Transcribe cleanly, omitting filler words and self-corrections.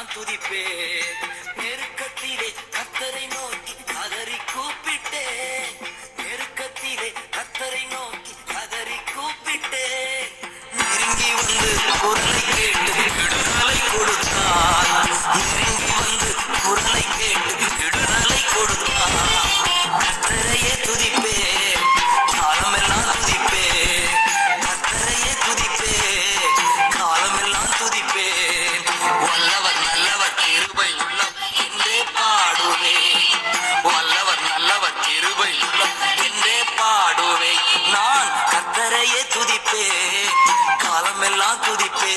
காலமெல்லாம் துதிப்பே. நெருக்கத்திலே கர்த்தரை நோக்கி கதறி கூப்பிட்டே. நெருக்கத்திலே கர்த்தரை நோக்கி கதறி கூப்பிட்டே. நெருங்கி வந்து குரலை கேட்டு விடுதலை கொடுத்தார். நெருங்கி வந்து குரலை கேட்டு விடுதலை கொடுத்தார். கர்த்தரையே துதிப்பே, காலமெல்லாம் துதிப்பே. கர்த்தரையே துதிப்பே, காலமெல்லாம் துதிப்பே. வல்லவர் நல்லவர் கிருபை உள்ளம் என்றே பாடுவே. வல்லவர் நல்லவர் கிருபை உள்ளம் என்றே பாடுவே. நான் கர்த்தரையே துதிப்பே, காலமெல்லாம் துதிப்பே.